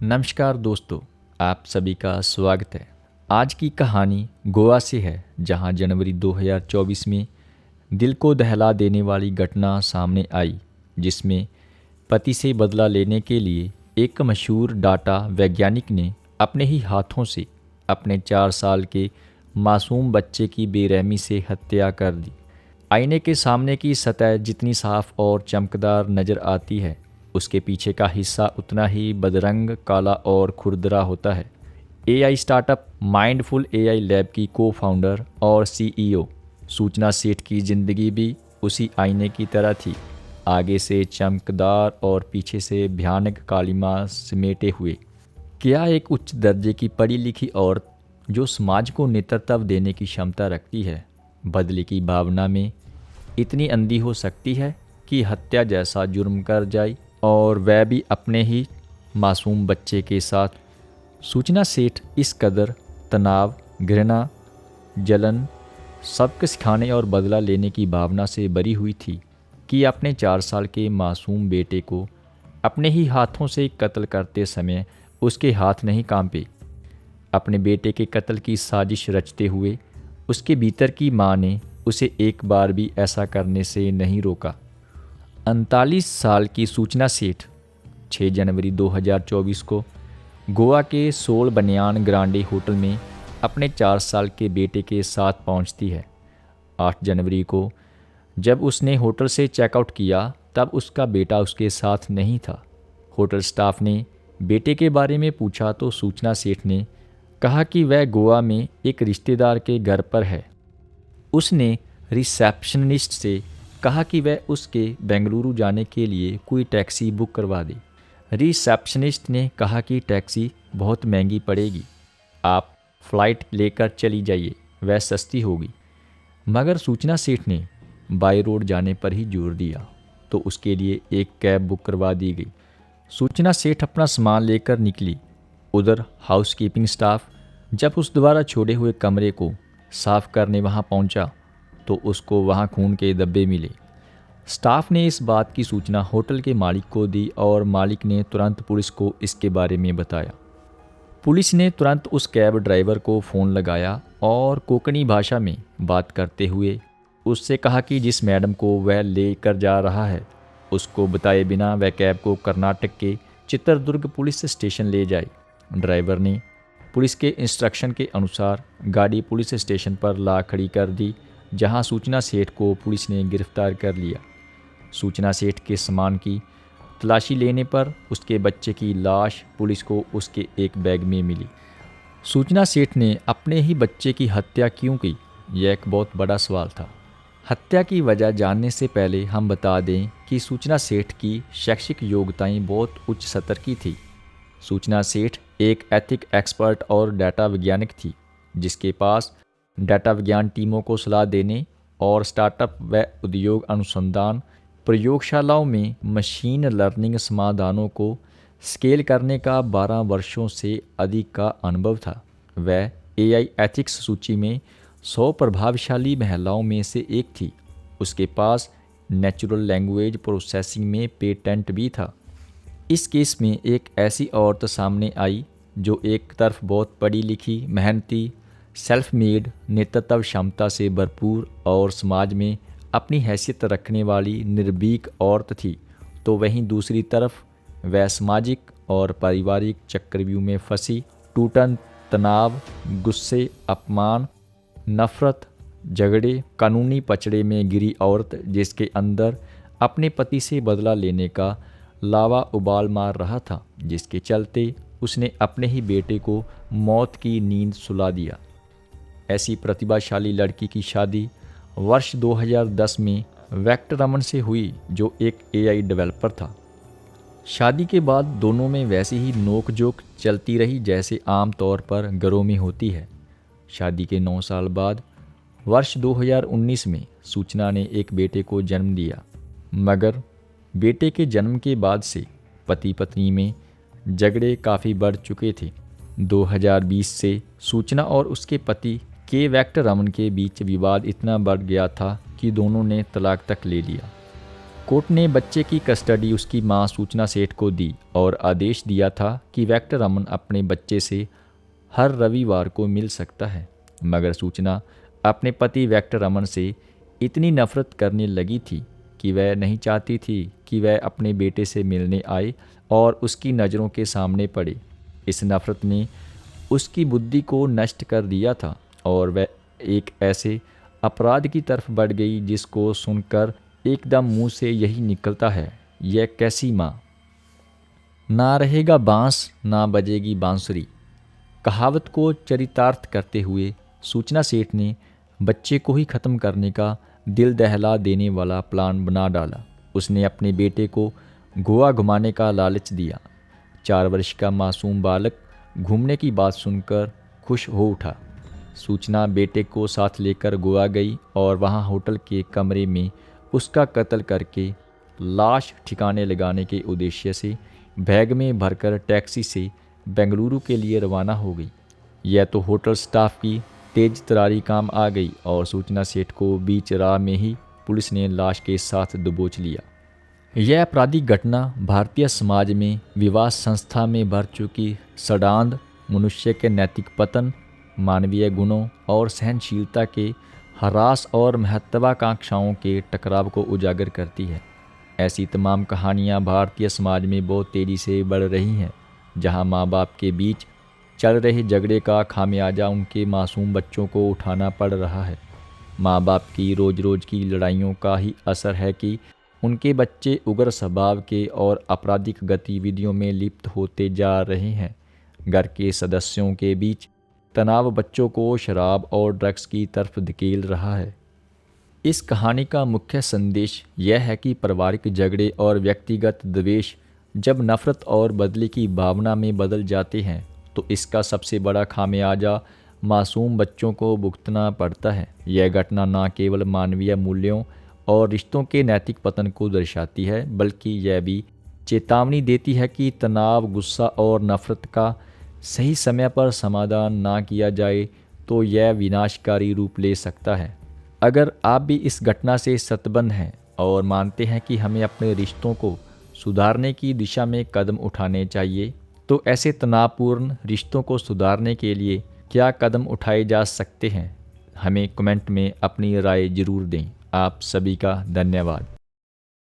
नमस्कार दोस्तों, आप सभी का स्वागत है। आज की कहानी गोवा से है, जहां जनवरी 2024 में दिल को दहला देने वाली घटना सामने आई, जिसमें पति से बदला लेने के लिए एक मशहूर डाटा वैज्ञानिक ने अपने ही हाथों से अपने 4 साल के मासूम बच्चे की बेरहमी से हत्या कर दी। आईने के सामने की सतह जितनी साफ और चमकदार नज़र आती है, उसके पीछे का हिस्सा उतना ही बदरंग, काला और खुरदरा होता है। AI startup mindful AI lab की को-फाउंडर और सीईओ सूचना सेठ की ज़िंदगी भी उसी आईने की तरह थी, आगे से चमकदार और पीछे से भयानक कालिमा समेटे हुए। क्या एक उच्च दर्जे की पढ़ी लिखी औरत जो समाज को नेतृत्व देने की क्षमता रखती है, बदले की भावना में इतनी अंधी हो सकती है कि हत्या जैसा जुर्म कर जाए, और वह भी अपने ही मासूम बच्चे के साथ। सूचना सेठ इस कदर तनाव, घृणा, जलन, सबक सिखाने और बदला लेने की भावना से भरी हुई थी कि अपने 4 साल के मासूम बेटे को अपने ही हाथों से कत्ल करते समय उसके हाथ नहीं कांपे। अपने बेटे के कत्ल की साजिश रचते हुए उसके भीतर की मां ने उसे एक बार भी ऐसा करने से नहीं रोका। 39 साल की सूचना सेठ 6 जनवरी 2024 को गोवा के सोल बनियान ग्रांडे होटल में अपने 4 साल के बेटे के साथ पहुंचती है। 8 जनवरी को जब उसने होटल से चेकआउट किया, तब उसका बेटा उसके साथ नहीं था। होटल स्टाफ ने बेटे के बारे में पूछा तो सूचना सेठ ने कहा कि वह गोवा में एक रिश्तेदार के घर पर है। उसने रिसेप्शनिस्ट से कहा कि वह उसके बेंगलुरु जाने के लिए कोई टैक्सी बुक करवा दे। रिसेप्शनिस्ट ने कहा कि टैक्सी बहुत महंगी पड़ेगी, आप फ़्लाइट लेकर चली जाइए, वह सस्ती होगी। मगर सूचना सेठ ने बाय रोड जाने पर ही जोर दिया, तो उसके लिए एक कैब बुक करवा दी गई। सूचना सेठ अपना सामान लेकर निकली। उधर हाउसकीपिंग स्टाफ जब उस द्वारा छोड़े हुए कमरे को साफ करने वहां पहुंचा, तो उसको वहां खून के धब्बे मिले। स्टाफ ने इस बात की सूचना होटल के मालिक को दी और मालिक ने तुरंत पुलिस को इसके बारे में बताया। पुलिस ने तुरंत उस कैब ड्राइवर को फ़ोन लगाया और कोंकणी भाषा में बात करते हुए उससे कहा कि जिस मैडम को वह लेकर जा रहा है, उसको बताए बिना वह कैब को कर्नाटक के चित्रदुर्ग पुलिस स्टेशन ले जाए। ड्राइवर ने पुलिस के इंस्ट्रक्शन के अनुसार गाड़ी पुलिस स्टेशन पर ला खड़ी कर दी, जहां सूचना सेठ को पुलिस ने गिरफ्तार कर लिया। सूचना सेठ के सामान की तलाशी लेने पर उसके बच्चे की लाश पुलिस को उसके एक बैग में मिली। सूचना सेठ ने अपने ही बच्चे की हत्या क्यों की, यह एक बहुत बड़ा सवाल था। हत्या की वजह जानने से पहले हम बता दें कि सूचना सेठ की शैक्षिक योग्यताएं बहुत उच्च स्तर की थी। सूचना सेठ एक एथिक एक्सपर्ट और डाटा वैज्ञानिक थी, जिसके पास डाटा विज्ञान टीमों को सलाह देने और स्टार्टअप व उद्योग अनुसंधान प्रयोगशालाओं में मशीन लर्निंग समाधानों को स्केल करने का 12 वर्षों से अधिक का अनुभव था। वह एआई एथिक्स सूची में 100 प्रभावशाली महिलाओं में से एक थी। उसके पास नेचुरल लैंग्वेज प्रोसेसिंग में पेटेंट भी था। इस केस में एक ऐसी औरत सामने आई जो एक तरफ बहुत पढ़ी लिखी, मेहनती, सेल्फ मेड, नेतृत्व क्षमता से भरपूर और समाज में अपनी हैसियत रखने वाली निर्भीक औरत थी, तो वहीं दूसरी तरफ वह सामाजिक और पारिवारिक चक्रव्यूह में फंसी, टूटन, तनाव, गुस्से, अपमान, नफरत, झगड़े, कानूनी पचड़े में गिरी औरत, जिसके अंदर अपने पति से बदला लेने का लावा उबाल मार रहा था, जिसके चलते उसने अपने ही बेटे को मौत की नींद सुला दिया। ऐसी प्रतिभाशाली लड़की की शादी वर्ष 2010 में वेक्टर रमन से हुई, जो एक एआई डेवलपर था। शादी के बाद दोनों में वैसी ही नोक-झोंक चलती रही जैसे आम तौर पर घरों में होती है। शादी के 9 साल बाद वर्ष 2019 में सूचना ने एक बेटे को जन्म दिया, मगर बेटे के जन्म के बाद से पति पत्नी में झगड़े काफ़ी बढ़ चुके थे। 2020 से सूचना और उसके पति के वेक्टर रमन के बीच विवाद इतना बढ़ गया था कि दोनों ने तलाक तक ले लिया। कोर्ट ने बच्चे की कस्टडी उसकी मां सूचना सेठ को दी और आदेश दिया था कि वेक्टर रमन अपने बच्चे से हर रविवार को मिल सकता है। मगर सूचना अपने पति वेक्टर रमन से इतनी नफरत करने लगी थी कि वह नहीं चाहती थी कि वह अपने बेटे से मिलने आए और उसकी नज़रों के सामने पड़े। इस नफरत ने उसकी बुद्धि को नष्ट कर दिया था और वह एक ऐसे अपराध की तरफ बढ़ गई जिसको सुनकर एकदम मुंह से यही निकलता है, यह कैसी माँ। ना रहेगा बांस ना बजेगी बांसुरी कहावत को चरितार्थ करते हुए सूचना सेठ ने बच्चे को ही ख़त्म करने का दिल दहला देने वाला प्लान बना डाला। उसने अपने बेटे को गोवा घुमाने का लालच दिया। 4 वर्ष का मासूम बालक घूमने की बात सुनकर खुश हो उठा। सूचना बेटे को साथ लेकर गोवा गई और वहां होटल के कमरे में उसका कत्ल करके लाश ठिकाने लगाने के उद्देश्य से बैग में भरकर टैक्सी से बेंगलुरु के लिए रवाना हो गई। यह तो होटल स्टाफ की तेज तरारी काम आ गई और सूचना सेठ को बीच राह में ही पुलिस ने लाश के साथ दबोच लिया। यह आपराधिक घटना भारतीय समाज में विवाह संस्था में भर चुकी सड़ांध, मनुष्य के नैतिक पतन, मानवीय गुणों और सहनशीलता के ह्रास और महत्वाकांक्षाओं के टकराव को उजागर करती है। ऐसी तमाम कहानियाँ भारतीय समाज में बहुत तेज़ी से बढ़ रही हैं, जहाँ माँ बाप के बीच चल रहे झगड़े का खामियाजा उनके मासूम बच्चों को उठाना पड़ रहा है। माँ बाप की रोज़ रोज़ की लड़ाइयों का ही असर है कि उनके बच्चे उग्र स्वभाव के और आपराधिक गतिविधियों में लिप्त होते जा रहे हैं। घर के सदस्यों के बीच तनाव बच्चों को शराब और ड्रग्स की तरफ धकेल रहा है। इस कहानी का मुख्य संदेश यह है कि पारिवारिक झगड़े और व्यक्तिगत द्वेष जब नफरत और बदले की भावना में बदल जाते हैं तो इसका सबसे बड़ा खामियाजा मासूम बच्चों को भुगतना पड़ता है। यह घटना न केवल मानवीय मूल्यों और रिश्तों के नैतिक पतन को दर्शाती है, बल्कि यह भी चेतावनी देती है कि तनाव, गुस्सा और नफरत का सही समय पर समाधान ना किया जाए तो यह विनाशकारी रूप ले सकता है। अगर आप भी इस घटना से शतबद्ध हैं और मानते हैं कि हमें अपने रिश्तों को सुधारने की दिशा में कदम उठाने चाहिए, तो ऐसे तनावपूर्ण रिश्तों को सुधारने के लिए क्या कदम उठाए जा सकते हैं, हमें कमेंट में अपनी राय ज़रूर दें। आप सभी का धन्यवाद।